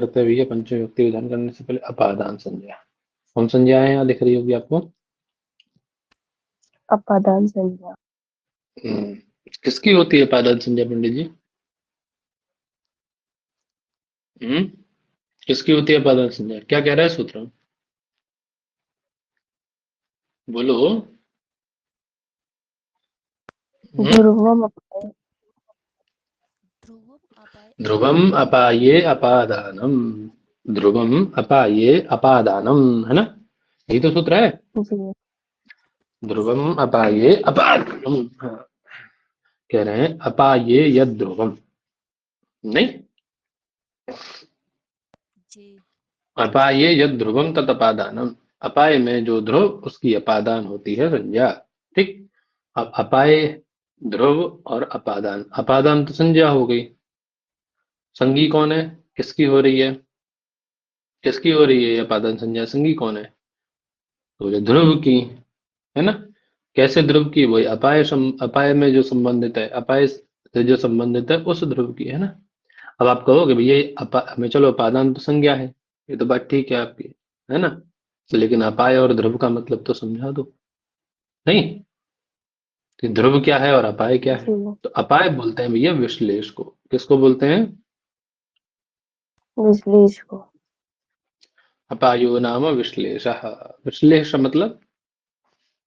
कर्तव्य है पंचमी विभक्ति विधान करने से पहले अपादान संज्ञा। कौन संज्ञा है यहाँ दिख रही होगी आपको? अपादान संज्ञा। किसकी होती है अपादान संज्ञा पंडित जी? किसकी होती है अपादान संज्ञा? क्या कह रहा है सूत्र? बोलो। ध्रुवम अपाये। ध्रुवम अपाये अपादानम। ध्रुवम अपाये अपादानम, है ना? यही तो सूत्र है। जी ध्रुवम अपाये अपादानम। हाँ, कह रहे हैं अपाये यद ध्रुवम। नहीं, अपाये यद ध्रुवम तत् अपादानम। अपाय में जो ध्रुव उसकी अपादान होती है संज्ञा। ठीक। अब अपाय, ध्रुव और अपादान। अपादान तो संज्ञा हो गई। संगी कौन है? किसकी हो रही है? किसकी हो रही है ये अपादान संज्ञा? संगी कौन है? तो ये ध्रुव की, है ना? कैसे ध्रुव की? वही अपाय में जो संबंधित है, अपाय से जो संबंधित है उस ध्रुव की, है ना? अब आप कहोगे भैया ये में चलो अपादान तो संज्ञा है, ये तो बात ठीक है आपकी, है ना? लेकिन अपाय और ध्रुव का मतलब तो समझा दो। नहीं, तो ध्रुव क्या है और अपाय क्या है? जी तो अपाय बोलते हैं भैया विश्लेष को। किसको बोलते हैं? विश्लेष को। अपायो नाम विश्लेष। विश्लेष मतलब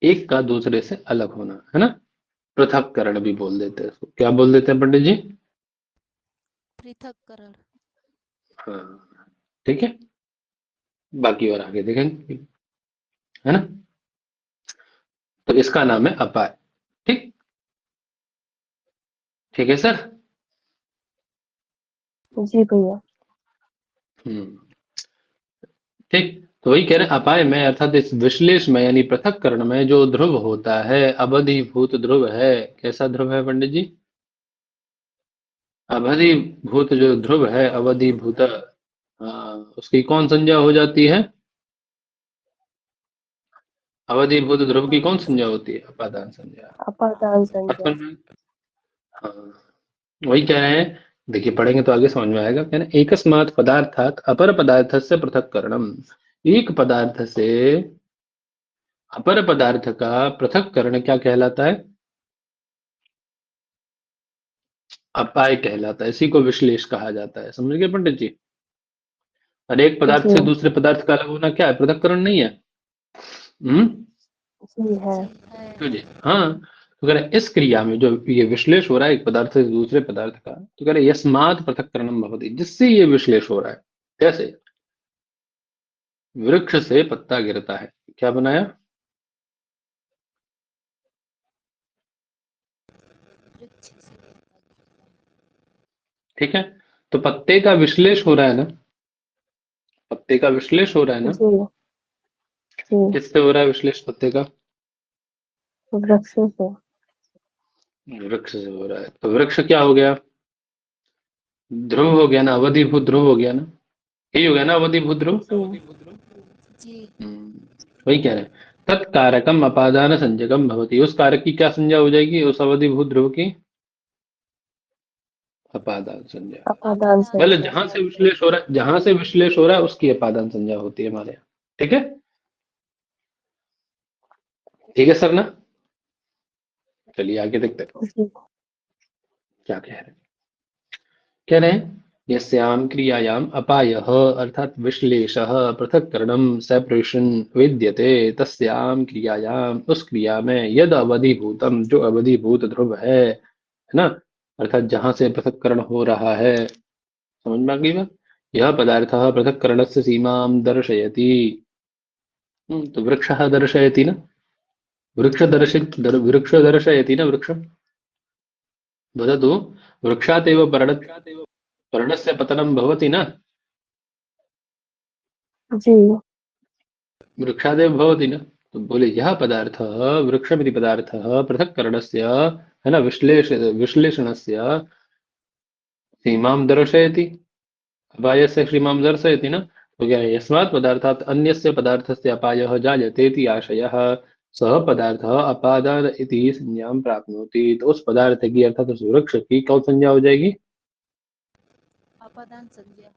एक का दूसरे से अलग होना, है ना? पृथक्करण भी बोल देते हैं इसको। क्या बोल देते हैं पंडित जी? पृथक्करण। हाँ, ठीक है। बाकी और आगे देखेंगे, है ना? तो इसका नाम है अपाय। ठीक, ठीक है सर। जी भैया। ठीक। तो वही कह रहे हैं अपाय में अर्थात इस विश्लेष में यानी पृथक्करण में जो ध्रुव होता है अवधिभूत ध्रुव है। कैसा ध्रुव है पंडित जी? अवधिभूत जो ध्रुव है, अवधिभूत, उसकी कौन संज्ञा हो जाती है? अवधिभूत ध्रुव की कौन संज्ञा होती है? अपादान संज्ञा। अपादान बात संज्ञा। समझ में? हाँ, वही कह रहे हैं। देखिए पढ़ेंगे तो आगे समझ में आएगा। कह रहे हैं एकस्मात् पदार्थात् अपर पदार्थस्य पृथक्करणम। एक पदार्थ से अपर पदार्थ का पृथक्करण क्या कहलाता है? अपाय कहलाता है। इसी को विश्लेष कहा जाता है। समझ गए पंडित जी? और एक पदार्थ जी से दूसरे पदार्थ का अलग होना क्या है? पृथक्करण नहीं है? हम्म। जी है। तो जी हाँ। तो कह रहे हैं, इस क्रिया में जो ये विश्लेष हो रहा है एक पदार्थ से दूसरे पदार्थ का, तो कह रहे हैं, यस्मात् पृथक्करणम भवति, जिससे ये विश्लेष हो रहा है। कैसे? वृक्ष से पत्ता गिरता है, क्या बनाया? ठीक है। तो पत्ते का विश्लेष हो रहा है ना? पत्ते का विश्लेष हो रहा है ना? जी जी किससे हो रहा है विश्लेष पत्ते का? वृक्ष से। वृक्ष से हो रहा है। तो वृक्ष क्या हो गया? ध्रुव हो गया ना, अवधिभूत ध्रुव हो गया ना? यही हो गया ना अवधिभूत ध्रुव? जी वही कह रहे हैं। तत्कारकम अपादान संज्ञकम भवति। उस कारक की क्या संज्ञा हो जाएगी? उस अवधिभूत ध्रुव की अपादान संज्ञा। अपादान मतलब संज्ञा। जहां से विश्लेष हो रहा है, जहां से विश्लेष हो रहा है उसकी अपादान संज्ञा होती है हमारे यहाँ। ठीक है, ठीक है सर ना? चलिए आगे देखते हैं जी क्या कह रहे हैं। कह रहे हैं यस्याम क्रियायाम अपायः अर्थात विश्लेषः पृथक्करणम सेपरेशन विद्यते, तस्याम क्रियायाम उस क्रिया में यद अवधिभूतम जो अवधिभूत ध्रुव है ना? अर्थात जहां से पृथक्करण हो रहा है। समझ में आ गई बात? यह पदार्थ पृथक्करणस्य सीमां दर्शयति। तो वृक्षः दर्शयति ना? वृक्ष दर्शयति ना? वृक्ष वदतु। वृक्षात् एव पर्णस्य पतनं भवति ना? जी वृक्षादेव भवति न? तो बोले यह पदार्थ वृक्षमिति पदार्थः पृथक्करणस्य, है ना, विश्लेषणस्य सीमां दर्शयति। अपायस्य सीमां दर्शयति न? तो क्या है? यस्मात् पदार्थात् अन्यस्य पदार्थस्य अपायः जायते इति आशयः, सः पदार्थः अपादान इति संज्ञां प्राप्नोति। तो उस पदार्थ की अर्थात उस वृक्ष की कौन संज्ञा हो जाएगी? अपादान संज्ञा।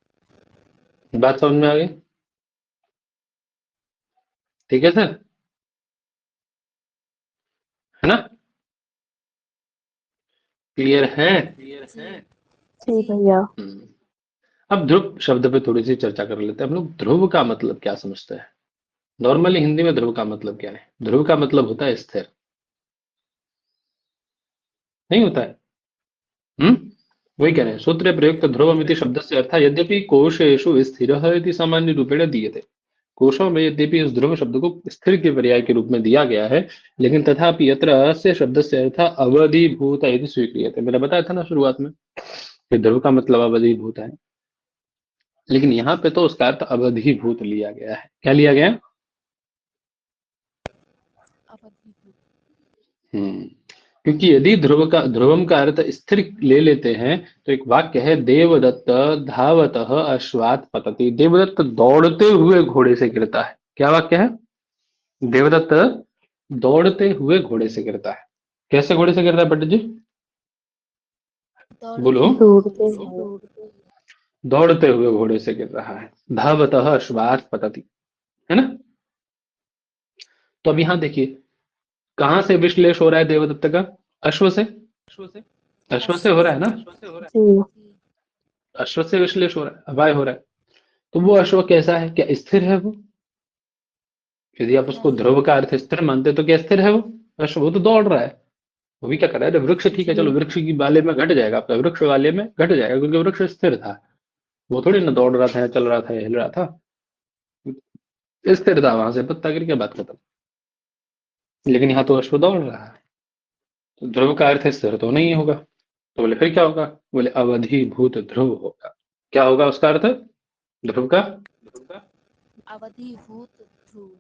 बात समझ में आ गई? ठीक है सर, है ना? क्लियर है? जी जी जी भैया। हम्म। अब ध्रुव शब्द पे थोड़ी सी चर्चा कर लेते हैं हम लोग। ध्रुव का मतलब क्या समझते हैं? नॉर्मली हिंदी में ध्रुव का मतलब क्या है? ध्रुव का मतलब होता है स्थिर, नहीं होता है? हम्म। वही कह रहे हैं, सूत्रे प्रयुक्त ध्रुवमिति शब्दस्य अर्थः यद्यपि कोशेषु स्थिरः इति सामान्य रूपेण दीयते। कोशों में यद्यपि इस ध्रुव शब्द को स्थिर के पर्याय के रूप में दिया गया है, लेकिन तथापि यत्र अस्य शब्दस्य अर्थः अवधिभूत इति स्वीक्रियते। मैंने बताया था ना शुरुआत में कि ध्रुव का मतलब अवधिभूत है, लेकिन यहाँ पे तो उसका अर्थ अवधिभूत लिया गया है। क्या लिया गया है? अवधि हम्म। क्योंकि यदि ध्रुवम का अर्थ स्थिर ले लेते हैं तो एक वाक्य है, देवदत्त धावतः अश्वात् पतति। देवदत्त दौड़ते हुए घोड़े से गिरता है। क्या वाक्य है? देवदत्त दौड़ते हुए घोड़े से गिरता है। कैसे घोड़े से गिरता है पंडित जी? दौड़ते बोलो। हुए दौड़ते घोड़े से हुए। दौड़ते हुए घोड़े से गिर रहा है। धावतः अश्वात् पतति, है ना? तो अब यहाँ देखिए, कहां से विश्लेष हो रहा है देवदत्त का? अश्व से। अश्व से अश्व हो रहा है से ना? जी जी अश्व से विश्लेष हो रहा है, अवाय हो रहा है। तो वो अश्व कैसा है? क्या स्थिर है वो? यदि आप उसको नहीं ध्रुव का अर्थ स्थिर मानते तो क्या स्थिर है वो अश्व? वो तो दौड़ रहा है। वो भी क्या कर रहा है? अरे वृक्ष ठीक है, जी चलो वृक्ष की बाले में घट जाएगा आपका, वृक्ष वाले में घट जाएगा क्योंकि वृक्ष स्थिर था। वो थोड़ी ना दौड़ रहा था या चल रहा था या हिल रहा था, स्थिर था, वहां से पत्ता गिर गया, बात खत्म। लेकिन यहाँ तो अश्व दौड़ रहा है, तो ध्रुव का अर्थ स्थिर तो नहीं होगा। तो बोले फिर क्या होगा? बोले अवधिभूत ध्रुव होगा। क्या होगा उसका अर्थ ध्रुव का? अवधिभूत ध्रुव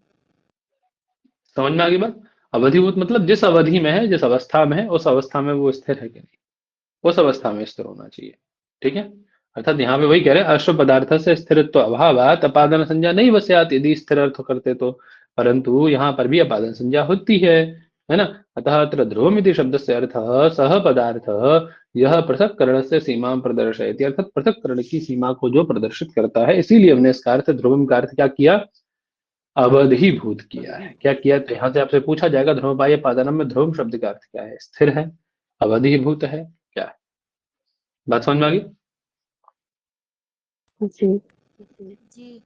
समझ में आ गई बात? अवधिभूत मतलब जिस अवधि में है, जिस अवस्था में है, उस अवस्था में वो स्थिर है कि नहीं, उस अवस्था में स्थिर होना चाहिए। ठीक है? अर्थात यहाँ पे वही कह रहे हैं, अश्व पदार्थ से स्थिरत्व अभावात अपादान संज्ञा नहीं वस्यात, यदि स्थिर अर्थ करते तो। परंतु यहाँ पर भी अपादान संज्ञा होती है ना? अतः अत्र ध्रुवमिति शब्द से अर्थ सह पदार्थ, यह पृथक्करण से सीमा प्रदर्शयति, अर्थात पृथक्करण की सीमा को जो प्रदर्शित करता है, इसीलिए हमने इसका अर्थ ध्रुवम का अर्थ क्या किया? अवधिभूत किया है। क्या किया? तो यहाँ से आपसे पूछा जाएगा ध्रुवबाह्य पादानम में ध्रुवम शब्द का अर्थ क्या है? स्थिर है, अवधिभूत है, क्या है? बात समझ में आ गई? जी जी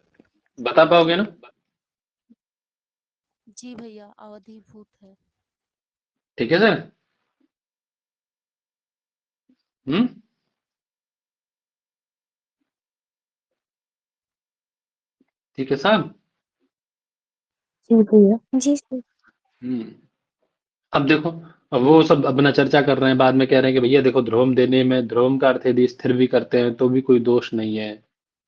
बता पाओगे ना? जी भैया अवधिभूत है ठीक है सर। हम्म। ठीक है साहब। जी भैया। जी सर। हम्म। अब देखो, अब वो सब अपना चर्चा कर रहे हैं, बाद में कह रहे हैं कि भैया देखो, ध्रुवम देने में ध्रुवम का अर्थ यदि स्थिर भी करते हैं तो भी कोई दोष नहीं है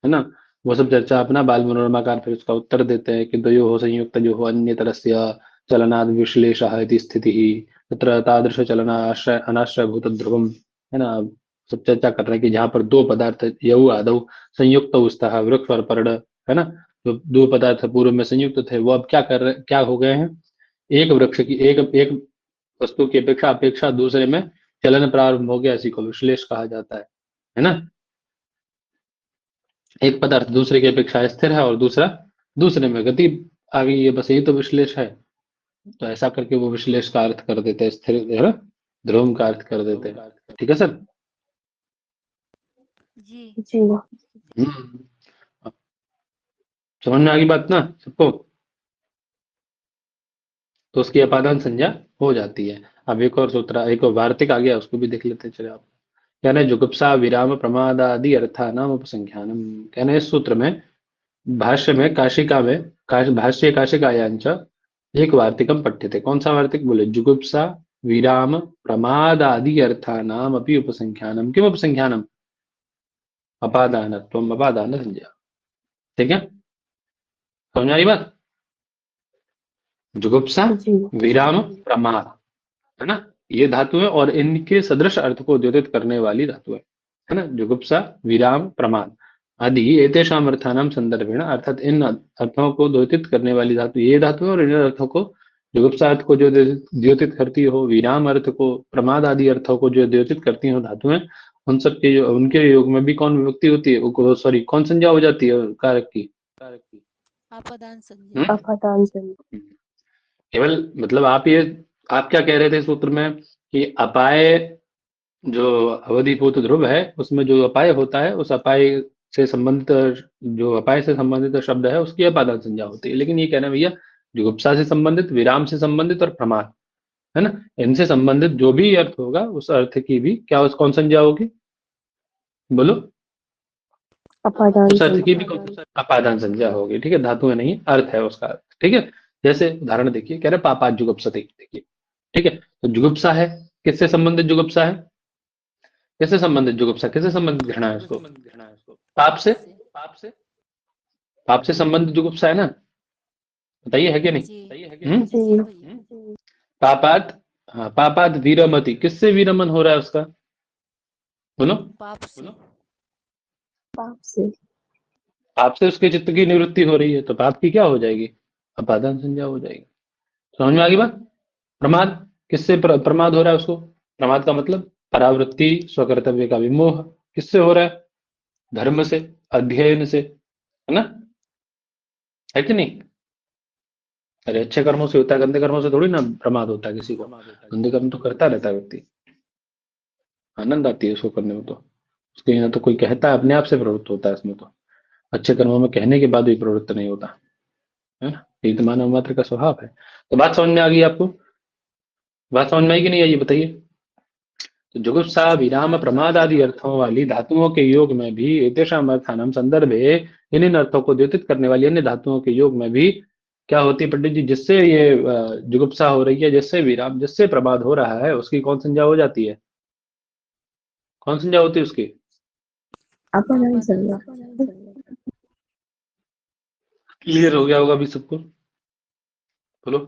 ना? वो सब चर्चा अपना बाल मनोरमाकार फिर उसका उत्तर देते हैं कि द्वयो हो संयुक्त जो हो अन्य तरस्य चलनाद विश्लेष इति स्थिति ही तत्र तादृश चलना आश्रय अनाश्रय भूत ध्रुवम, है ना? सब चर्चा कर रहे हैं कि जहाँ पर दो पदार्थ यऊ आदौ संयुक्त स्तः वृक्ष और पर्ण, है ना? जो दो पदार्थ पूर्व में संयुक्त थे वो अब क्या कर रहे, क्या हो गए हैं? एक वृक्ष की एक एक वस्तु की अपेक्षा अपेक्षा दूसरे में चलन प्रारंभ हो गया, इसी को विश्लेष कहा जाता है ना? एक पदार्थ दूसरे की अपेक्षा स्थिर है और दूसरा दूसरे में गति आ गई है, बस यही तो विश्लेष है। तो ऐसा करके वो विश्लेष का अर्थ कर देते हैं स्थिर, है ना? ध्रुव का अर्थ कर देते हैं। ठीक है सर? जी जी हम्म। समझ में आ गई बात ना सबको? तो उसकी अपादान संज्ञा हो जाती है। अब एक और सूत्र, एक और वार्तिक आ गया, उसको भी देख लेते हैं, चले आप। कहना है जुगुप्सा विराम प्रमादादि अर्थानाम उपसंख्यानम। कहना है इस सूत्र में, भाष्य में काशिका में, भाष्य काशिकायांच एक वार्तिकम पठ्यते। कौन सा वार्तिक? बोले जुगुप्सा विराम प्रमादादि अर्थानाम अपि उपसंख्यानम। किम उपसंख्यानम? अपादानत्वम, अपादान संज्ञा। ठीक है? समझ आई बात? जुगुप्सा जी विराम प्रमाद, है ना? ये धातु है और इनके सदृश अर्थ को द्योतित करने वाली धातु है ना? जुगुप्सा विराम प्रमाद आदि एतेषाम अर्थानाम संदर्भेण, अर्थात इन अर्थों को द्योतित करने वाली धातु ये धातु है, और इन अर्थों को, जुगुप्सा अर्थ को जो द्योतित करती हो, विराम अर्थ को, प्रमाद आदि अर्थों को जो द्योतित करती हो धातुएं, उन सब के उनके योग में भी कौन विभक्ति होती है, सॉरी कौन संज्ञा हो जाती है कारक की? आपादान संज्ञा। हम्म? अपादान संज्ञा। केवल मतलब आप क्या कह रहे थे सूत्र में कि अपाय जो अवधिभूत ध्रुव है उसमें जो अपाय होता है उस अपाय से संबंधित, जो अपाय से संबंधित शब्द है उसकी अपादान संज्ञा होती है। लेकिन ये कहना भैया जुगुप्सा से संबंधित, विराम से संबंधित और प्रमाद, है ना, इनसे संबंधित जो भी अर्थ होगा उस अर्थ की भी क्या उस कौन संज्ञा होगी? बोलो। अपादान उस अर्थ की भी संज्ञा। अपादान संज्ञा होगी। ठीक है, धातु है नहीं, अर्थ है उसका अर्थ। ठीक है, जैसे उदाहरण देखिए, कह रहे पापात जुगुप्सति, देखिए। ठीक है, तो जुगुप्सा है, किससे संबंधित जुगुप्सा है? किससे संबंधित जुगुप्सा, किससे संबंधित घृणा है उसको? पाप से, पाप से संबंधित जुगुप्सा है ना? बताइए, है कि नहीं? जी हम्म? जी जी। भैया। पापात, हाँ, पापात वीरमति, किससे वीरमन हो रहा है उसका? बोलो। पाप से। पाप से। पाप से उसके चित्त की निवृत्ति हो रही है, तो पाप की क्या हो जाएगी? अपादान संज्ञा हो जाएगी। समझ में आ गई बात? प्रमाद, किससे प्रमाद हो रहा है उसको? प्रमाद का मतलब परावृत्ति, स्वकर्तव्य का विमोह, किससे हो रहा है? धर्म से, अध्ययन से, है ना, है कि नहीं? अरे अच्छे कर्मों से होता है, गंदे कर्मों से थोड़ी ना प्रमाद होता है किसी को। गंदे कर्म तो करता रहता है व्यक्ति, आनंद आती है उसको करने में, तो उसके यहाँ तो कोई कहता है, अपने आप से प्रवृत्त होता है इसमें तो। अच्छे कर्मों में कहने के बाद भी प्रवृत्त नहीं होता है ना, ये तो मानव मात्र का स्वभाव है। तो बात समझ में आ गई आपको? बात समझ में आई कि नहीं आई, ये बताइए। तो जुगुप्सा, विराम, प्रमाद आदि अर्थों वाली धातुओं के योग में भी एतेषाम अर्थानाम संदर्भे, इन अर्थों को द्योतित करने वाली अन्य धातुओं के योग में भी क्या होती है पंडित जी? जिससे ये जुगुप्सा हो रही है, जिससे विराम, जिससे प्रमाद हो रहा है, उसकी कौन संज्ञा हो जाती है? कौन संज्ञा होती है उसकी? अपादान आपादान संज्ञा। संज्ञा। क्लियर हो गया होगा अभी सबको? बोलो।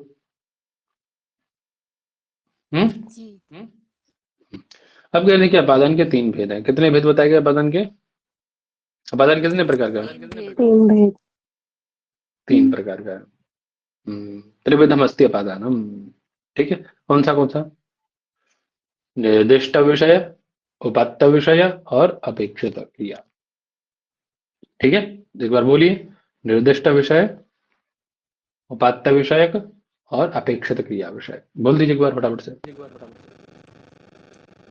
जी अब कह रहे हैं कि अपादान के तीन भेद हैं। कितने भेद बताए गए अपादान के? अपादान कितने प्रकार का है? तीन भेद। तीन भेद। तीन प्रकार का है। त्रिविधम अस्ति अपादानम। ठीक है, कौन सा? निर्दिष्ट विषय, उपात्त विषय और अपेक्षित क्रिया। ठीक है, एक बार बोलिए। निर्दिष्ट विषय, उपात्त विषयक और अपेक्षित क्रिया विषय। बोल दीजिए एक बार फटाफट से।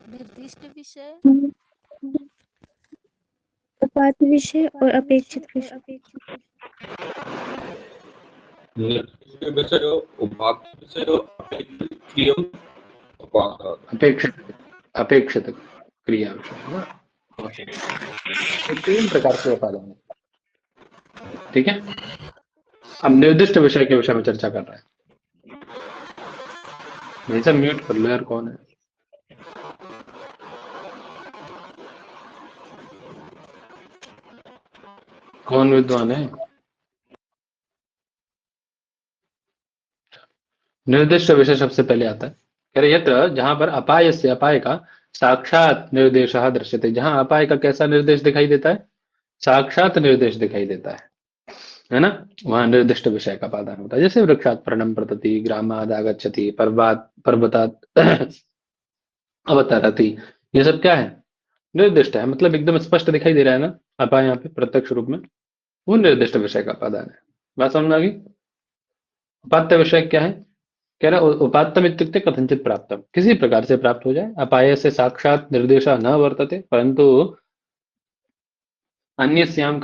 निर्दिष्ट विषय, उपात्त विषय और अपेक्षित विषय। निर्दिष्ट विषय, उपात्त विषय, अपेक्षित क्रिया, उपादान। अपेक्षित क्रिया विषय है ना? तो तीन प्रकार के उपादान है। ठीक है, अब निर्दिष्ट विषय के विषय में चर्चा कर रहे हैं। भाई साहब म्यूट कर लो यार, कौन है? कौन विद्वान है? निर्दिष्ट विषय सबसे पहले आता है। कह रहे यत्र, जहां पर अपाय से, अपाय का साक्षात निर्देश दृश्यते, जहां अपाय का कैसा निर्देश दिखाई देता है? साक्षात निर्देश दिखाई देता है ना, वहां निर्दिष्ट विषय का पादान होता है। जैसे वृक्षात पर्णम प्रतति, ग्रामाद आगच्छति, पर्वतात अवतरति, ये सब क्या है? निर्दिष्ट है, मतलब एकदम स्पष्ट दिखाई दे रहा है ना अपाय यहाँ पे प्रत्यक्ष रूप में, वो निर्दिष्ट विषय का पादान है। बात समझ में आ गई? उपात्त विषय क्या है? कह रहा उपात्तम इत्युक्ते कथंचित प्राप्तम, किसी प्रकार से प्राप्त हो जाए। अपाय से साक्षात निर्देश न वर्तते, परंतु अन्यस्याम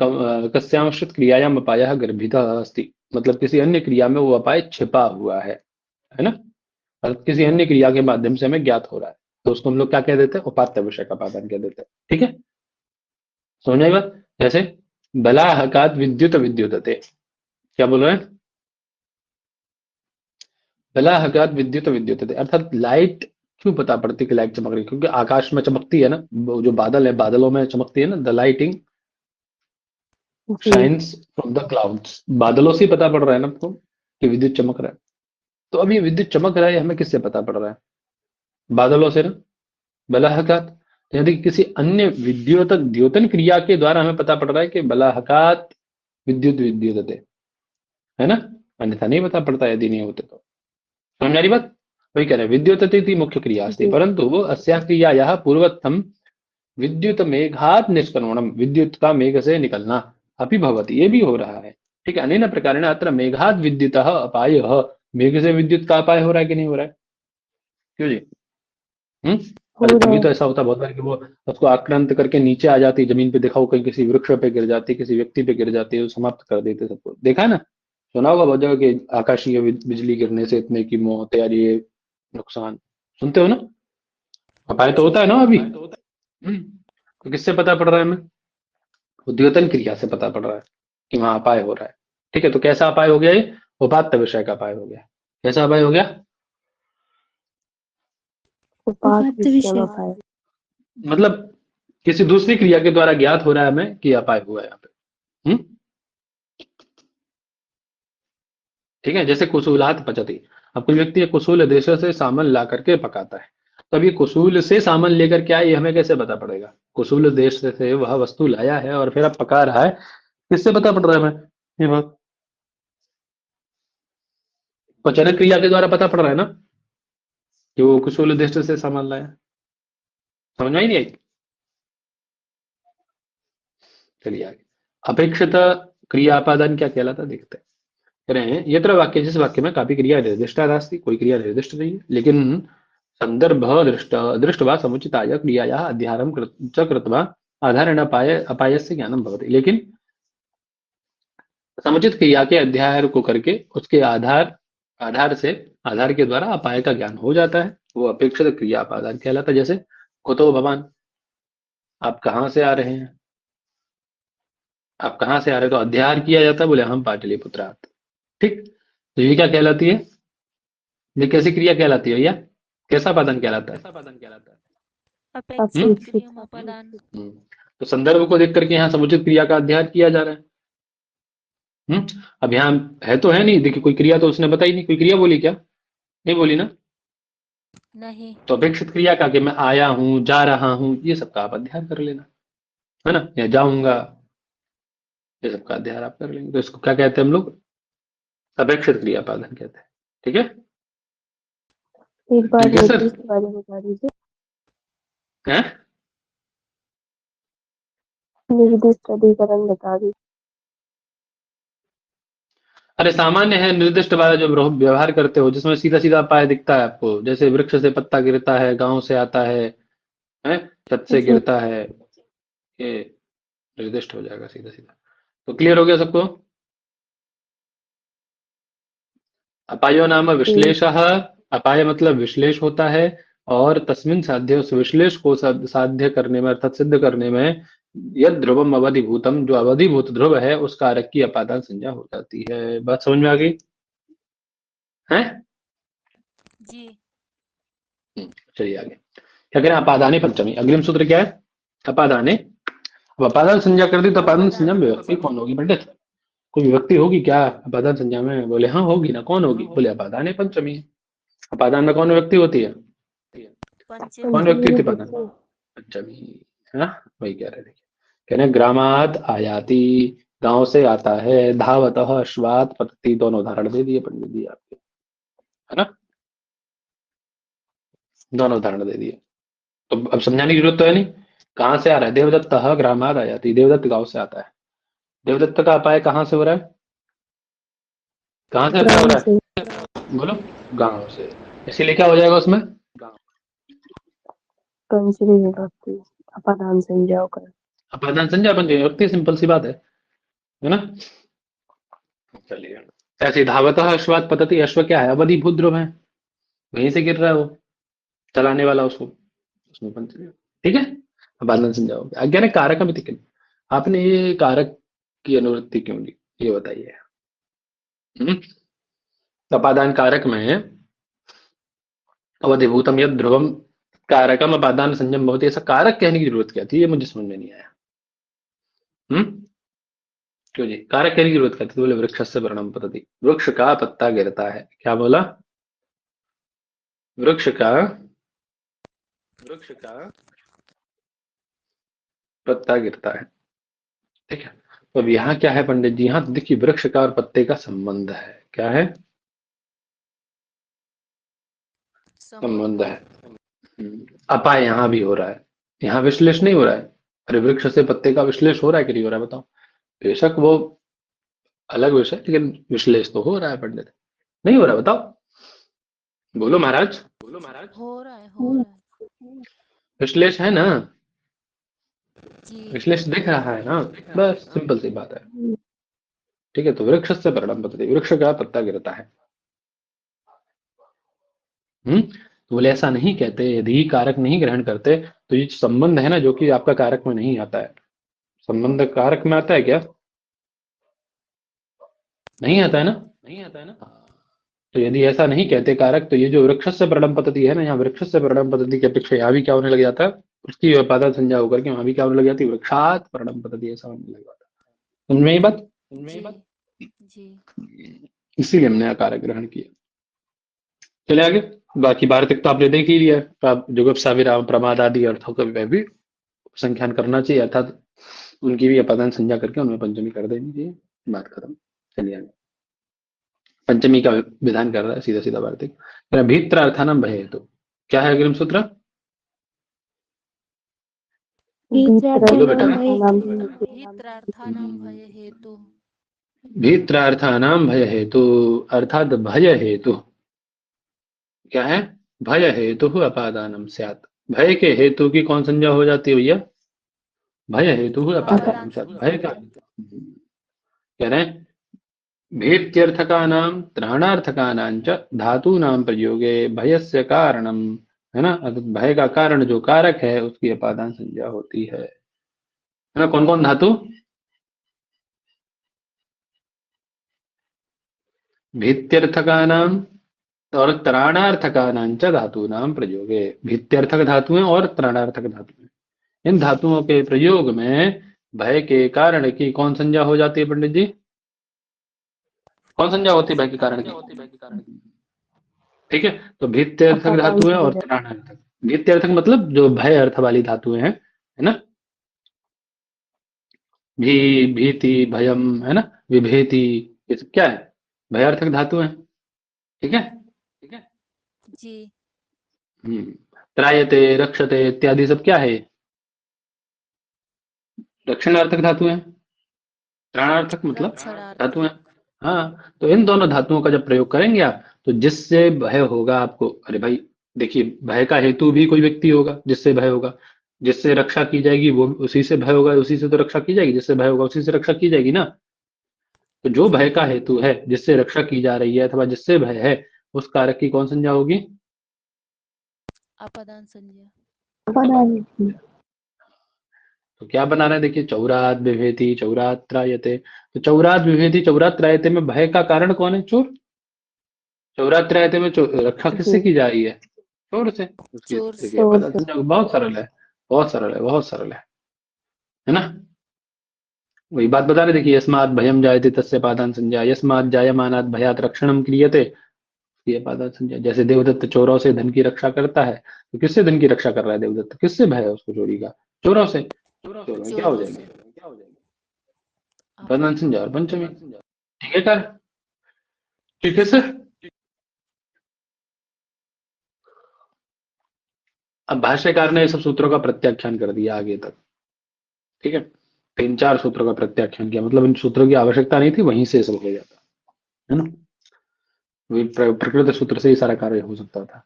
कस्यामश्चित् क्रियायाम अपायः गर्भितः अस्ति, मतलब किसी अन्य क्रिया में वो अपाय छिपा हुआ है ना, और किसी अन्य क्रिया के माध्यम से हमें ज्ञात हो रहा है, तो उसको हम लोग क्या कह देते हैं? उपात्त विषय का पादान कह देते हैं। ठीक है, समझ आई बात? जैसे बलाहकात विद्युत विद्युतते, क्या बोल रहे हैं? बलाहकात विद्युत विद्युतते, अर्थात लाइट क्यों पता पड़ती है कि लाइट चमक रही है? क्योंकि आकाश में चमकती है ना, वो जो बादल है, बादलों में चमकती है ना, द लाइटिंग जी। शाइन्स फ्रॉम द क्लाउड्स, बादलों से ही पता पड़ रहा है ना आपको कि विद्युत चमक रहा है। तो अब ये विद्युत चमक रहा है हमें किससे पता पड़ रहा है? बादलों से ना, बलाहकात। यदि किसी अन्य विद्युत द्योतन क्रिया के द्वारा हमें पता पड़ रहा है कि बलाहकात विद्युत विद्युतते, है ना, अन्यथा नहीं पता पड़ता यदि नहीं होते तो। समझ आ रही बात? वही कह रहे हैं विद्युतते इति मुख्य क्रिया अस्ति, जी। परंतु अस्याः क्रियायाः पूर्वत्थम विद्युत मेघात निष्क्रमणम, विद्युत का मेघ से निकलना, अपि भवति, ये भी हो रहा है। ठीक है, अनेन प्रकारेण अत्र मेघात विद्युतः अपायः, मेघ से विद्युत का अपाय हो रहा है कि नहीं हो रहा है? क्यों जी? हो अरे रहा कभी है। तो ऐसा होता है बहुत बार कि वो उसको आक्रांत करके नीचे आ जाती, जमीन पे देखा हो, कहीं किसी वृक्ष पे गिर जाती, किसी व्यक्ति पे गिर जाती है, वो समाप्त कर देते सबको, देखा है ना? सुना होगा बहुत जगह कि आकाशीय बिजली गिरने से इतने की मौत या ये नुकसान, सुनते हो ना? अपाय तो होता है ना अभी। तो किससे पता पड़ रहा है हमें? उद्योतन क्रिया से पता पड़ रहा है कि वहां अपाय हो रहा है। ठीक है, तो कैसा अपाय हो गया? ये उपात्त विषय का अपाय हो गया। कैसा अपाय हो गया? उपात उपात विषय विषय। में पाए। मतलब किसी दूसरी क्रिया के द्वारा ज्ञात हो रहा है हमें कि अपाय हुआ है यहाँ पे। ठीक है, जैसे कुसूलात पचती, अब कोई व्यक्ति कुसूल देश से सामान ला करके पकाता है, तो अब ये कुसूल से सामान लेकर के आए, ये हमें कैसे पता पड़ेगा? कुसूल देश से वह वस्तु लाया है और फिर अब पका रहा है, किससे पता पड़ रहा है हमें ये बात? पचन क्रिया के द्वारा पता पड़ रहा है ना कि वो कुसूल देश से सामान लाया। समझ में ही नहीं आई? चलिए आगे, अपेक्षित क्रियापादान क्या कहलाता देखते हैं। कह रहे हैं यत्र वाक्य, जिस वाक्य में काफी क्रिया निर्दिष्टा नास्ति, कोई क्रिया निर्दिष्ट नहीं है, लेकिन संदर्भ दृष्ट दृष्टवा समुचिताय क्रियायाः अध्यारं च कृत्वा आधारेण अपायस्य ज्ञानं भवति, लेकिन समुचित क्रिया के अध्याय को करके उसके आधार से, आधार के द्वारा अपाय का ज्ञान हो जाता है, वो अपेक्षित क्रिया अपादान कहलाता है। जैसे कुतो भवान, आप कहाँ से आ रहे हैं? आप कहाँ से आ रहे हैं तो अध्यार किया जाता है, बोले हम पाटलिपुत्रात्। ठीक, तो ये क्या कहलाती है? ये कैसी क्रिया कहलाती है भैया? कैसा पादन कहलाता है? अपेक्षित अपेक्षित। क्रियापदान। तो संदर्भ को देख करके यहाँ समुचित क्रिया का अध्ययन किया जा रहा है। अब यहाँ है तो है नहीं, देखिए कोई क्रिया तो उसने बताई नहीं, कोई क्रिया बोली क्या? नहीं बोली ना। नहीं। तो अपेक्षित क्रिया का कि मैं आया हूँ, जा रहा हूँ, ये सबका आप अध्ययन कर लेना, है ना? या जाऊंगा, ये सबका अध्ययन आप कर लेंगे, तो इसको क्या कहते हैं हम लोग? अपेक्षित क्रिया पादन कहते हैं। ठीक है, एक बार ठीक है सर। निर्दिष्ट वाले बता दीजिए। हैं? निर्दिष्ट अधिकरण बता दीजिए। अरे सामान्य है, निर्दिष्ट वाला जो व्यवहार करते हो, जिसमें सीधा सीधा अपाय दिखता है आपको, जैसे वृक्ष से पत्ता गिरता है, गांव से आता है, छत से जी। गिरता है, ये निर्दिष्ट हो जाएगा सीधा सीधा। तो क्लियर हो गया सबको? अपायो नाम विश्लेषः, अपाय मतलब विश्लेष होता है, और तस्मिन साध्य, उस विश्लेष को साध्य करने में, अर्थात सिद्ध करने में, यद ध्रुवम अवधिभूतम, जो अवधिभूत ध्रुव है उस कारक की अपादान संज्ञा हो जाती है। बात समझ में आ गई है? जी। चलिए आगे क्या करें? अपादाने पंचमी, अग्रिम सूत्र क्या है? अपादाने। अब अपादान संज्ञा कर दी तो अपादान संज्ञा में विभक्ति कौन होगी पंडित? कोई विभक्ति होगी क्या अपादान संज्ञा में? बोले हाँ होगी ना, कौन होगी? बोले अपादाने पंचमी। अपादान में कौन व्यक्ति होती है? कौन पंचमी। व्यक्ति थी पादान? पंचमी। हाँ, वही कह रहे थे। कह रहे ग्रामात आयाति, गांव से आता है, धावतः अश्वात पतति, दोनों उदाहरण दे दिए पंडित जी आपके, है ना? दोनों उदाहरण दे दिए, तो अब समझाने की जरूरत तो है नहीं। कहाँ से आ रहा है? देवदत्त ग्रामात आयाति, देवदत्त गांव से आता है। देवदत्त का अपाय कहाँ से हो रहा है? कहाँ से अपाय हो ग्राम रहा से। है? बोलो। गांव से। इसीलिए क्या हो जाएगा उसमें? पंचमी विभक्ति अपादान संज्ञा होकर। अपादान संज्ञा बन गई, इतनी सिंपल सी बात है ना? चलिए, ऐसे धावतः अश्वात पतति, अश्व क्या है? अवधिभूत ध्रुव है, वहीं से गिर रहा है वो, चलाने वाला उसको, उसमें पंचमी। ठीक है, अपादान संज्ञा हो गया। अज्ञान कारक में दिखे, आपने ये कारक की अनुवृत्ति क्यों ली, ये बताइए। अपादान कारक में अवधिभूतम यद ध्रुवम कारकम अपादान संयम बहुत, ऐसा कारक कहने की जरूरत क्या थी? ये मुझे समझ में नहीं आया। क्यों जी कारक कहने की जरूरत क्या थी? तो बोले वृक्ष से वर्णम पतति, वृक्ष का पत्ता गिरता है। क्या बोला? वृक्ष का पत्ता गिरता है। ठीक है, तो अब यहाँ क्या है पंडित जी? यहाँ देखिए वृक्ष का और पत्ते का संबंध है। क्या है? संबंध है। अपाय यहाँ भी हो रहा है, यहाँ विश्लेष नहीं हो रहा है। अरे वृक्ष से पत्ते का विश्लेष हो रहा है कि नहीं हो रहा है बताओ। बेशक वो अलग विषय, लेकिन विश्लेष तो हो रहा है पंडित। नहीं हो रहा है, बताओ, बोलो महाराज। हो रहा है विश्लेष है ना, जी। विश्लेष दिख रहा है ना, बस सिंपल सी बात है। ठीक है, तो वृक्ष से परिणाम पतति, वृक्ष का पत्ता गिरता है। तो बोले ऐसा नहीं कहते, यदि कारक नहीं ग्रहण करते तो ये संबंध है ना जो कि आपका कारक में नहीं आता है। संबंध कारक में आता है क्या? नहीं आता है ना। तो यदि ऐसा नहीं कहते कारक, तो ये जो वृक्ष से परिणाम पद्धति है ना, यहाँ वृक्ष से परिणाम पद्धति की अपेक्षा यहाँ भी क्या होने लग जाता है, उसकी उपादान संज्ञा होकर के वहां भी क्या होने लग जाती है, वृक्षात परिणाम पद्धति, ऐसा होने लग जाता है। समझ में ये बात? जी। इसीलिए हमने कारक ग्रहण किया। चले आगे। बाकी वार्तिक तो आपने देख ही लिया है। जुगुप्सा विराम प्रमाद आदि अर्थों का भी संख्यान करना चाहिए, अर्थात उनकी भी अपादान संज्ञा करके उनमें पंचमी कर देनी चाहिए। बात खत्म। चलिए आगे। पंचमी का विधान कर रहा है सीधा सीधा वार्तिक। भीत्रार्थानाम भय हेतु, क्या है अग्रिम सूत्र? बोलो बेटा। भीत्रार्थानां भय हेतु। भीत्रार्थानाम भय हेतु, अर्थात भय हेतु क्या है? भय हेतु अपादानम स्यात्। भय के हेतु की कौन संज्ञा हो जाती है भैया? भय हेतु अपादानम स्यात्। भय का कह रहे हैं भीत्यर्थकानां त्राणार्थकानां च धातूनां प्रयोगे भयस्य कारणम, है ना, अर्थात भय का कारण जो कारक है उसकी अपादान संज्ञा होती है ना। कौन कौन धातु? भीत्यर्थकानां और त्राणार्थकानां च धातूनां प्रयोगे। भीत्यर्थक धातुएं और त्राणार्थक धातुएं, इन धातुओं के प्रयोग में भय के कारण की कौन संज्ञा हो जाती है पंडित जी? कौन संज्ञा होती है भय के कारण की? ठीक है, तो भीत्यर्थक धातुएं और त्राणार्थक। भीत्यर्थक मतलब जो भय अर्थ वाली धातुएं हैं, है ना, भी, भीति, भयम, है ना, विभेति, ये सब क्या है? भयार्थक धातु है। ठीक है। जी। त्रायते, रक्षते इत्यादि सब क्या है? रक्षणार्थक धातु है। त्राणार्थक मतलब धातु है। हाँ, तो इन दोनों धातुओं का जब प्रयोग करेंगे आप, तो जिससे भय होगा आपको, अरे भाई देखिए, भय का हेतु भी कोई व्यक्ति होगा जिससे भय होगा, जिससे रक्षा की जाएगी वो उसी से भय होगा, उसी से तो रक्षा की जाएगी, जिससे भय होगा उसी से रक्षा की जाएगी ना। तो जो भय का हेतु है, जिससे रक्षा की जा रही है अथवा जिससे भय है, उस कारक की कौन संज्ञा होगी? अपादान संज्ञा। तो क्या बना रहे हैं देखिए, चौरात विभेति चौरात त्रायते। तो चौरात विभेति चौरात त्रायते में भय का कारण कौन है? चोर। चौरात त्रायते में रक्षा किससे की जा रही है? चोर से। उसकी देखिए अपादान संज्ञा बहुत सरल है, बहुत सरल है, बहुत सरल है ना। वही बात बता रहे, देखिए यस्मात् भयम जायते तस्य पादान संज्ञा, यस्मात् जायमानात् भयात् रक्षणम क्रियते, ये पादान संज्ञा। जैसे देवदत्त चोरों से धन की रक्षा करता है, तो किससे धन की रक्षा कर रहा है देवदत्त? किससे भय है उसको चोरी का? चोरों से। चोर में क्या हो जाएंगे? पादान संज्ञा और पंचमी। ठीक है सर, ठीक है सर। अब भाष्यकार ने सब सूत्रों का प्रत्याख्यान कर दिया आगे तक। ठीक है, 3-4 सूत्रों का प्रत्याख्यान किया, मतलब इन सूत्रों की आवश्यकता नहीं थी, वहीं से सब हो जाता है ना। प्रकृत सूत्र से ही सारा कार्य हो सकता था।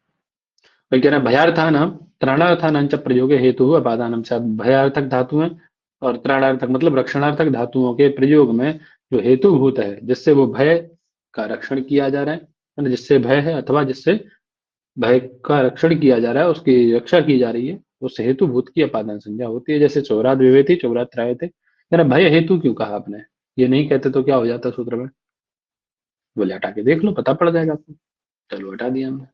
वही कह रहे हैं भयार्थानां त्राणार्थानां च प्रयोगे हेतु अपादानम स्यात्। भयार्थक धातुएं और त्राणार्थक मतलब रक्षणार्थक धातुओं के प्रयोग में जो हेतुभूत है, जिससे वो भय का रक्षण किया जा रहा है, जिससे भय है अथवा जिससे भय का रक्षण किया जा रहा है, उसकी रक्षा की जा रही है, उस हेतुभूत की अपादान संज्ञा होती है। जैसे चौरात विवेति चौरात त्रायते, भय हेतु क्यों कहा आपने? ये नहीं कहते तो क्या हो जाता सूत्र में? बोले हटा के देख लो, पता पड़ जाएगा आपको। चलो हटा दिया हमने।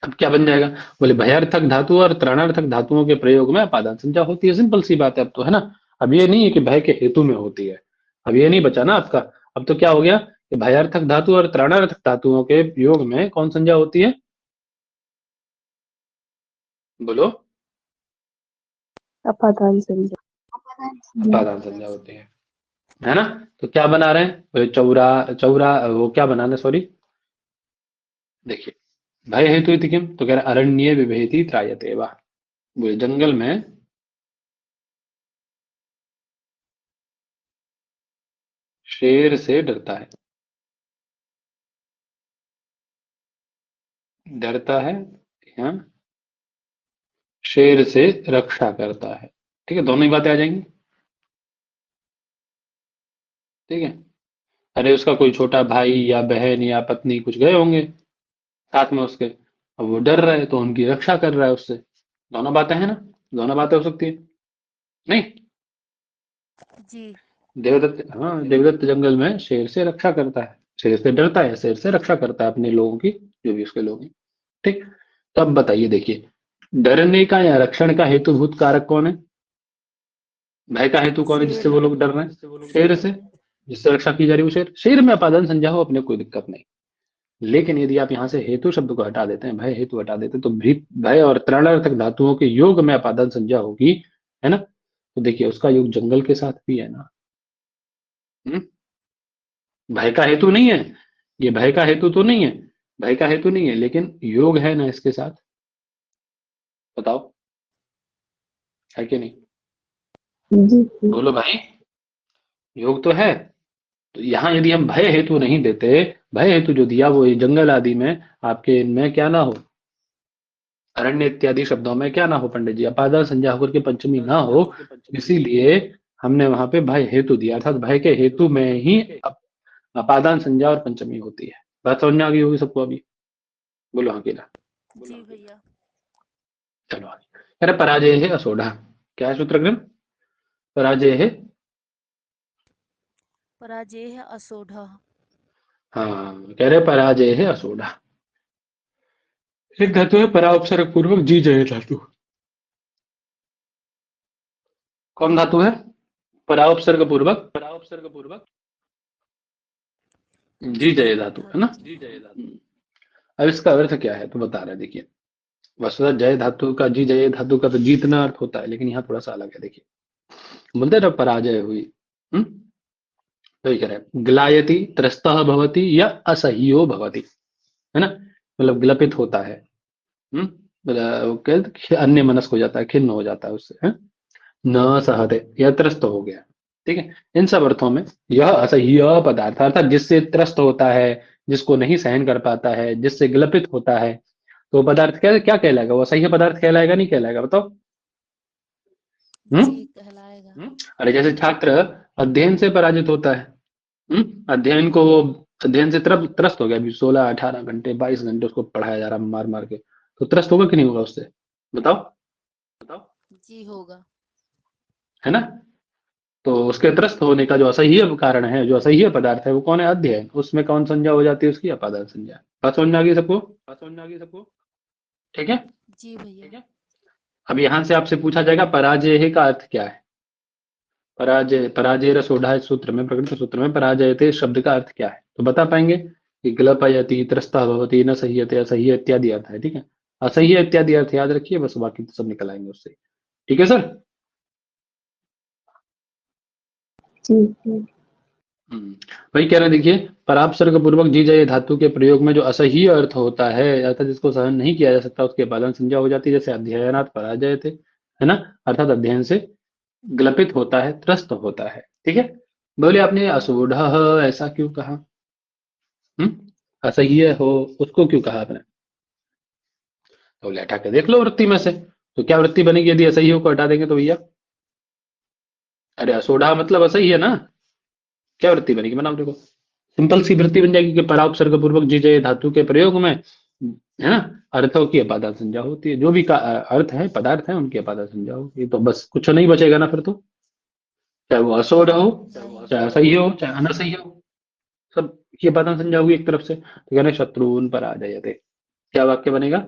अब क्या बन जाएगा? बोले भयार्थक धातु और त्राणार्थक धातुओं के प्रयोग में अपादान संज्ञा होती है। सिंपल सी बात है अब तो, है ना। अब ये नहीं है कि भय के हेतु में होती है, अब ये नहीं बचा ना आपका। अब तो क्या हो गया कि भयार्थक धातु और त्राणार्थक धातुओं के योग में कौन संज्ञा होती है? बोलो। अपादान संज्ञा। अपादान संज्ञा होती है ना। तो क्या बना रहे हैं? बोले चौरा चौरा वो क्या बनाना, सॉरी, देखिए भय हेतु इति किम, तो कह रहे अरण्ये विभेति त्रायते वा। बोले जंगल में शेर से डरता है। डरता है या शेर से रक्षा करता है। ठीक है, दोनों ही बातें आ जाएंगी। ठीक है। अरे उसका कोई छोटा भाई या बहन या पत्नी कुछ गए होंगे साथ में उसके, अब वो डर रहा है तो उनकी रक्षा कर रहा है उससे। दोनों बातें हैं ना, दोनों बातें हो सकती है। नहीं, जी देवदत्त, हाँ, देवदत्त जंगल में शेर से रक्षा करता है, शेर से डरता है, शेर से रक्षा करता है अपने लोगों की, जो भी उसके लोग हैं। ठीक। तो अब बताइए, देखिए, डरने का या रक्षण का हेतुभूत कारक कौन है? भय का हेतु कौन है जिससे शेर। वो लोग डर रहे हैं? शेर से, जिससे रक्षा की जा रही है वो शेर। शेर में अपादान संज्ञा हो अपने कोई दिक्कत नहीं, लेकिन यदि आप यहाँ से हेतु शब्द को हटा देते हैं, भय हेतु हटा देते हैं, तो भय और त्रणार्थक धातुओं के योग में अपादान संज्ञा होगी, है ना? तो देखिए उसका योग जंगल के साथ भी है ना। हम्म? भय का हेतु नहीं है, ये भय का हेतु तो नहीं है, भय का हेतु नहीं है, लेकिन योग है ना इसके साथ। बताओ, है कि नहीं? जी जी। बोलो भाई, योग तो है। तो यहाँ यदि हम भय हेतु नहीं देते, भय हेतु जो दिया वो ये जंगल आदि में, आपके इनमें क्या ना हो, अरण्य इत्यादि शब्दों में क्या ना हो पंडित जी, अपादान संज्ञा होकर के पंचमी ना हो, इसीलिए हमने वहां पे भय हेतु दिया, अर्थात भय के हेतु में ही अपादान संज्ञा और पंचमी होती है। बात समझ में आ गई होगी सबको अभी? बोलो हाँ केला। जी भैया। चलो आगे। कह रहे पराजय है असोढ़ा, क्या है सूत्रक्रम? पराजय है, पराजय है असोढ़। हाँ, कह रहे पराजय है असोढ़ा। एक धातु है परा उपसर्ग पूर्वक जी जय धातु। कौन धातु है? परा उपसर्ग पूर्वक जी जी जय जय धातु, है ना? धातु। अब इसका अर्थ क्या है तो बता रहे हैं, देखिए, वस्तुतः जय धातु का, जी जय धातु का तो जीतना अर्थ होता है, लेकिन यहाँ थोड़ा सा अलग है। देखिए, बोलते हैं ना पराजय हुई। हम्म? तो ये कह रहे हैं ग्लायति त्रस्तः भवति या असह्यो भवति, है ना? मतलब ग्लपित होता है। मतलब वो कहते अन्य मनस्क हो जाता है, खिन्न हो जाता है उससे, है? न सहते, यह त्रस्त हो गया। ठीक है, इन सब अर्थों में यह असह्य पदार्थ, अर्थात जिससे त्रस्त होता है, जिसको नहीं सहन कर पाता है, जिससे ग्लपित होता है, तो वो पदार्थ क्या क्या कहलाएगा? वो असह्य पदार्थ कहलाएगा नहीं कहलाएगा? बताओ। जी हम्म? कहलाएगा। अरे जैसे छात्र अध्ययन से पराजित होता है, अध्ययन को वो, अध्ययन से त्रस्त हो गया, अभी 16 18 घंटे 22 घंटे उसको पढ़ाया जा रहा है मार मार के, तो त्रस्त होगा कि नहीं होगा उससे? बताओ। जी होगा। है ना? तो उसके त्रस्त होने का जो असह्य कारण है, जो असह्य पदार्थ है, वो कौन है? अध्ययन। उसमें कौन संज्ञा हो जाती है उसकी? अपादान संज्ञा। बात समझ में आ गई सबको? ठीक है। जी भैया। अब यहां से आपसे पूछा जाएगा पराजय का अर्थ क्या है? पराजय, पराजय रसोढ़ा सूत्र में, प्रकृत सूत्र में पराजयते शब्द का अर्थ क्या है? तो बता पाएंगे कि ग्लपयति, त्रस्तः भवति, न सह्यते, असह्य इत्यादि अर्थ है। ठीक है, असह्य इत्यादि अर्थ याद रखिए, बस बाकी तो सब निकल आएंगे उससे। ठीक है सर? जी जी। वही कह रहे हैं, देखिए, परापसर्ग पूर्वक जी जय धातु के प्रयोग में जो असह्य अर्थ होता है, अर्थात जिसको सहन नहीं किया जा सकता, उसके पालन संज्ञा हो जाती है। जैसे अध्ययनात् पराजय थे, है ना? अर्थात अध्ययन से ग्लपित होता है, त्रस्त होता है। ठीक है। बोले आपने असूढ़ ऐसा क्यों कहा? असह्य हो उसको क्यों कहा आपने? तो बोले हटा के देख लो वृत्ति में से, तो क्या वृत्ति बनेगी यदि असह्य को हटा देंगे तो भैया? अरे असोढ़ा मतलब असह्य ना, क्या वृत्ति बनेगी? बनाओ देखो, सिंपल सी वृत्ति बन जाएगी कि परा उपसर्ग पूर्वक जी जय धातु के प्रयोग में, है ना, अर्थों की अपादान संज्ञा होती है। जो भी का अर्थ है, पदार्थ है, उनकी अपादान संज्ञा होगी, तो बस कुछ नहीं बचेगा ना फिर तो, चाहे वो असोढ़ हो, नहीं। चाहे असह्य हो, चाहे अनसह्य हो, सब की अपादान संज्ञा होगी एक तरफ से। तो कहने शत्रुन पर आ जाते, क्या वाक्य बनेगा?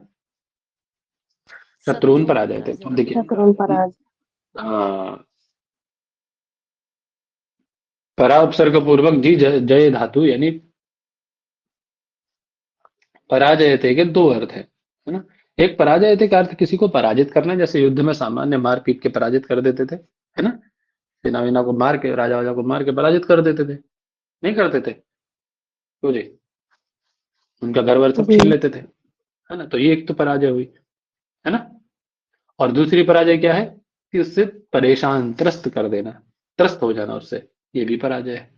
शत्रुन पर शत्रुन आ जाते। तो पराजयते। देखिए, शत्रुन पराज। हाँ, परा उपसर्ग पूर्वक जी जय धातु यानी पराजयते के दो अर्थ है ना? एक, पराजयते का अर्थ किसी को पराजित करना, जैसे युद्ध में सामान्य मार पीट के पराजित कर देते थे, है ना? सेना वेना को मार के, राजा वाजा को मार के पराजित कर देते थे, नहीं करते थे? क्यों जी? उनका घर वर सब जी। छीन लेते थे, है ना? तो ये एक तो पराजय हुई, है ना? और दूसरी पराजय क्या है कि उससे परेशान, त्रस्त कर देना, त्रस्त हो जाना उससे, ये भी पराजय है।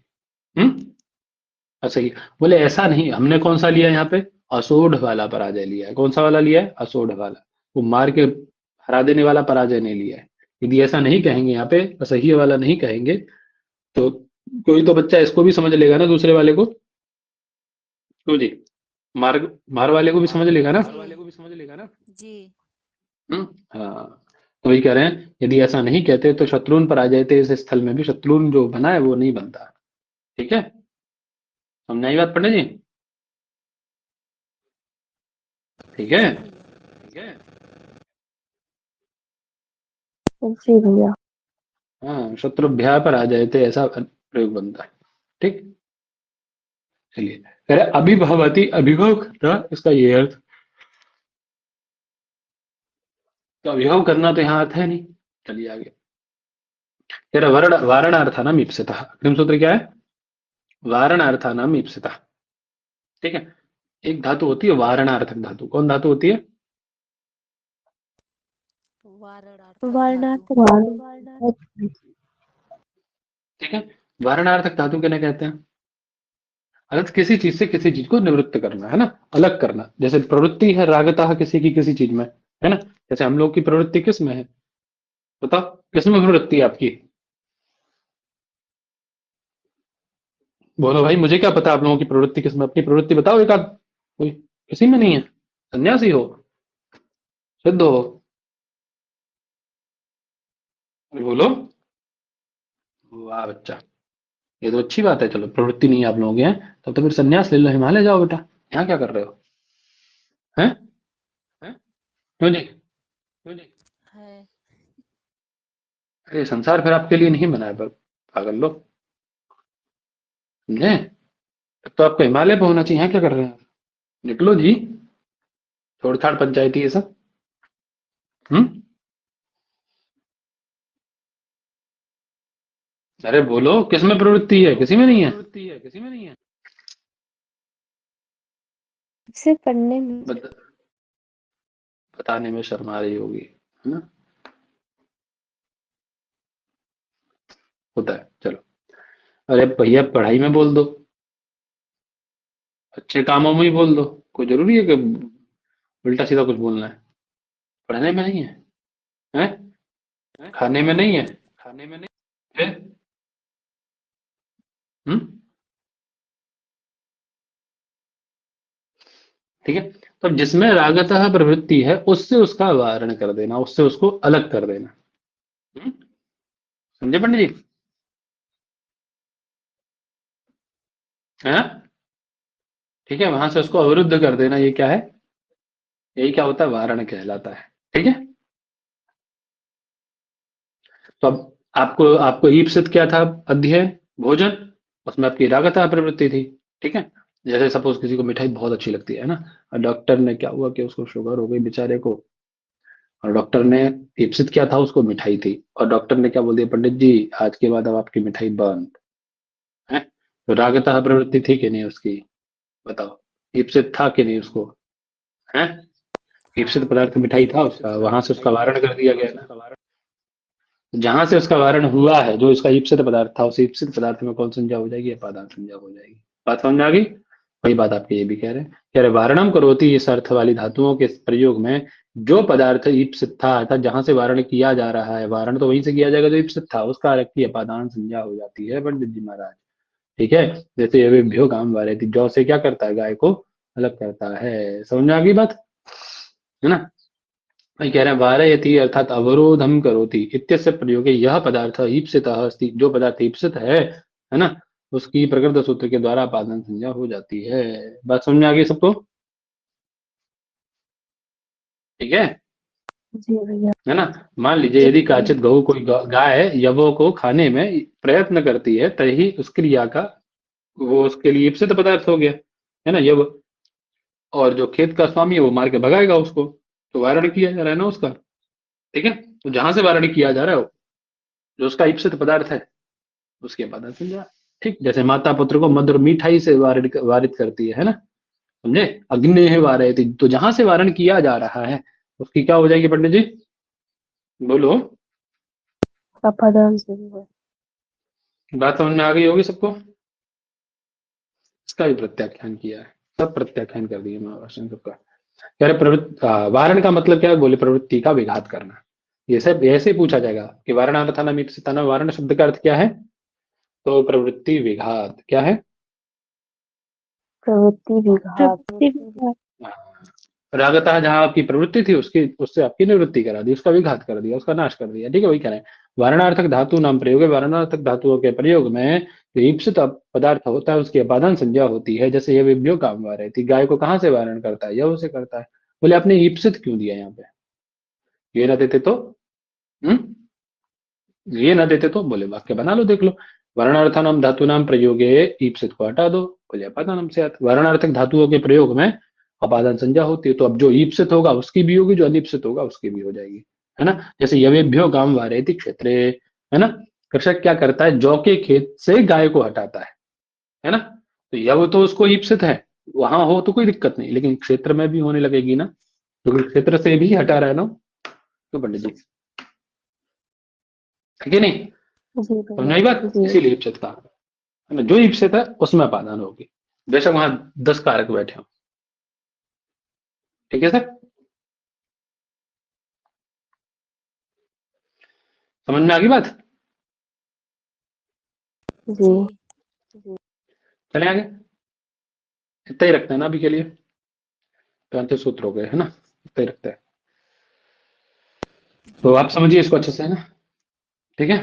अच्छा ये बोले ऐसा नहीं, हमने कौन सा लिया यहाँ पे, असोढ़ वाला पराजय लिया है। कौन सा वाला लिया है, असोढ़ वाला, वो मार के हरा देने वाला पराजय नहीं लिया है। यदि ऐसा नहीं कहेंगे यहाँ पे, असह्य वाला नहीं कहेंगे, तो कोई तो बच्चा इसको भी समझ लेगा ना, दूसरे वाले को, क्यों जी, मार मार वाले को भी समझ लेगा ना। जी हाँ, तो वही कह रहे हैं, यदि ऐसा नहीं कहते तो शत्रुन पराजय थे, इस स्थल में भी शत्रुन जो बना है वो नहीं बनता। ठीक है, समझ आई बात पंडित जी? ठीक है, जी भैया। हाँ, शत्रुभ्या पराजय थे, ऐसा प्रयोग बनता है। ठीक, चलिए, कह रहे अभिभवती, अभिभव करना, इसका ये अर्थ, तो अभिभव करना तो यहाँ अर्थ है नहीं। चलिए आगे, कह रहे वारणार्थानाम ईप्सितः, अग्रिम सूत्र क्या है, वारणार्थानाम ईप्सितः। ठीक है, एक धातु होती है वारणार्थक धातु, कौन धातु होती है, वारणार्थक धातु। वारणार्थक ठीक है, वारणार्थक धातु किन्हें कहते हैं, अर्थ किसी चीज से किसी चीज को निवृत्त करना, है ना, अलग करना। जैसे प्रवृत्ति है रागतः किसी की किसी चीज में, है ना, जैसे हम लोग की प्रवृत्ति किस में है, बताओ किस में प्रवृत्ति है आपकी, बोलो भाई, मुझे क्या पता आप लोगों की प्रवृत्ति किस में, अपनी प्रवृत्ति बताओ एक आध, कोई किसी में नहीं है, सन्यासी हो, सिद्ध हो, अरे बोलो, वाह बच्चा, ये तो अच्छी बात है। चलो प्रवृत्ति नहीं है आप लोगों की, है तब तो फिर सन्यास ले लो, हिमालय जाओ बेटा, यहाँ क्या कर रहे हो, हैं, क्यों जी, है। अरे संसार फिर आपके लिए नहीं बना है, पर पागल लोग, समझे, तब तो आपको हिमालय पे होना चाहिए, यहाँ क्या कर रहे हैं आप? निकलो जी, छोड़ छाड़ पंचायती ये सब। अरे बोलो किस में प्रवृत्ति है, किसी में नहीं है, से पढ़ने में बताने में शर्मा रही होगी, है ना, होता है। चलो, अरे भैया पढ़ाई में बोल दो, अच्छे कामों में ही बोल दो, कोई जरूरी है कि उल्टा सीधा कुछ बोलना है, पढ़ने में नहीं है, हैं? खाने में नहीं है, फिर ठीक है, तो जिसमें रागतः प्रवृत्ति है उससे उसका वारण कर देना, उससे उसको अलग कर देना। समझे पंडित जी, है, ठीक है, वहां से उसको अवरुद्ध कर देना, ये क्या है, यही क्या होता है, वारण कहलाता है। ठीक है, तो अब आपको आपको ईप्सित क्या था, अध्ययन, भोजन, उसमें आपकी रागतः प्रवृत्ति थी। ठीक है, जैसे सपोज किसी को मिठाई बहुत अच्छी लगती है ना, और डॉक्टर ने क्या हुआ कि उसको शुगर हो गई बेचारे को, और डॉक्टर ने ईप्सित क्या था, उसको मिठाई थी, और डॉक्टर ने क्या बोल दिया, पंडित जी आज के बाद अब आपकी मिठाई बंद है। तो रागतः प्रवृत्ति थी कि नहीं उसकी, बताओ, ईप्सित था कि नहीं उसको, है, ईप्सित पदार्थ मिठाई था उसका, वहां से उसका वारण कर दिया गया ना, जहां से उसका वारण हुआ है, जो इसका ईप्सित पदार्थ था, उस ईप्सित पदार्थ में कौन संज्ञा हो जाएगी, अपादान संज्ञा हो जाएगी। बात समझ आ गई, वही बात आपके ये भी कह रहे हैं, कह रहे वारणम करोति, इस अर्थ वाली धातुओं के प्रयोग में जो पदार्थ ईप्सित था, अर्थात जहां से वारण किया जा रहा है, वारण तो वहीं से किया जाएगा जो ईप्सित था, उसका अर्थ की अपादान संज्ञा हो जाती है पंडित जी महाराज। ठीक है, जैसे अभिभ्यो काम वाले थी, जौ से क्या करता है, गाय को अलग करता है। समझ में आ गई बात, है ना, वही कह रहे हैं, वारयति अर्थात अवरोधम करोति इत्यस्य प्रयोगे यह पदार्थ ईप्सितः अस्ति, जो पदार्थ ईप्सित है ना, उसकी प्रकृत सूत्र के द्वारा अपादान संज्ञा हो जाती है। बात समझ में आ गई सबको, ठीक है, जी भैया। है ना, मान लीजिए यदि काचित गौ, कोई गाय यवों को खाने में प्रयत्न करती है, तभी उस क्रिया का वो उसके लिए ईप्सित पदार्थ हो गया, है ना, यव, और जो खेत का स्वामी है वो मार के भगाएगा उसको, तो वारण किया जा रहा है ना उसका। ठीक है, तो जहां से वारण किया जा रहा है, जो उसका ईप्सित पदार्थ है, उसके बाद संज्ञा। ठीक, जैसे माता पुत्र को मधुर मिठाई से वारित करती है ना, समझे, अग्नि है वारयति, तो जहां से वारण किया जा रहा है उसकी क्या हो जाएगी पंडित जी, बोलो, अपादान से भी है। बात समझ में आ गई होगी सबको। इसका भी प्रत्याख्यान किया है, सब प्रत्याख्यान कर दिया महाभाष्य सबका। कह रहे वारण का मतलब क्या है, बोले प्रवृत्ति का विघात करना। ये सब ऐसे ही पूछा जाएगा कि वारणार्थानाम ईप्सितानाम, वारण शब्द का अर्थ क्या है, तो प्रवृत्ति विघात। क्या है? प्रवृत्ति विघात। रागतः जहां आपकी प्रवृत्ति थी उसकी, उससे आपकी निवृत्ति करा दी, उसका विघात कर दिया, उसका नाश कर दिया। ठीक है, वही कह रहे हैं। वारणार्थक धातु नाम प्रयोग है, वारणार्थक धातुओं के प्रयोग में जो ईप्सित पदार्थ होता है उसकी अपादान संज्ञा होती है। जैसे ये विभ्यो काम वारे थी, गाय को कहाँ से वारण करता है, यह उसे करता है। बोले आपने ईप्सित क्यों दिया यहाँ पे, ये ना देते तो ये ना देते तो, बोले वाक्य बना लो, देख लो। वर्णार्थानाम धातु नाम प्रयोगे ईप्सित को हटा दो, बोले अपादानम से। वर्णार्थक धातुओं के प्रयोग में अपादान संज्ञा होती है, तो अब जो ईप्सित होगा उसकी भी होगी, जो अनिप्सित होगा उसकी भी हो जाएगी, है ना। जैसे यवेभ्यो गाम वारेति क्षेत्रे, है ना। कृषक क्या करता है, जौ के खेत से गाय को हटाता है ना। तो यव तो उसको ईप्सित है, वहां हो तो कोई दिक्कत नहीं, लेकिन क्षेत्र में भी होने लगेगी ना, क्योंकि तो क्षेत्र से भी हटा रहा है ना, तो पंडित जी, है कि नहीं, समझ आई बात। इसीलिए ईप्सित का है ना, जो ईप्सित है उसमें अपादान होगी, बेशक वहां 10 कारक बैठे हो। ठीक है सर, समझ में आ गई बात। चले आगे, इतना ही रखते हैं ना अभी के लिए, 35 सूत्र हो गए, है ना, इतना ही रखते हैं। तो आप समझिए इसको अच्छे से, है ना। ठीक है।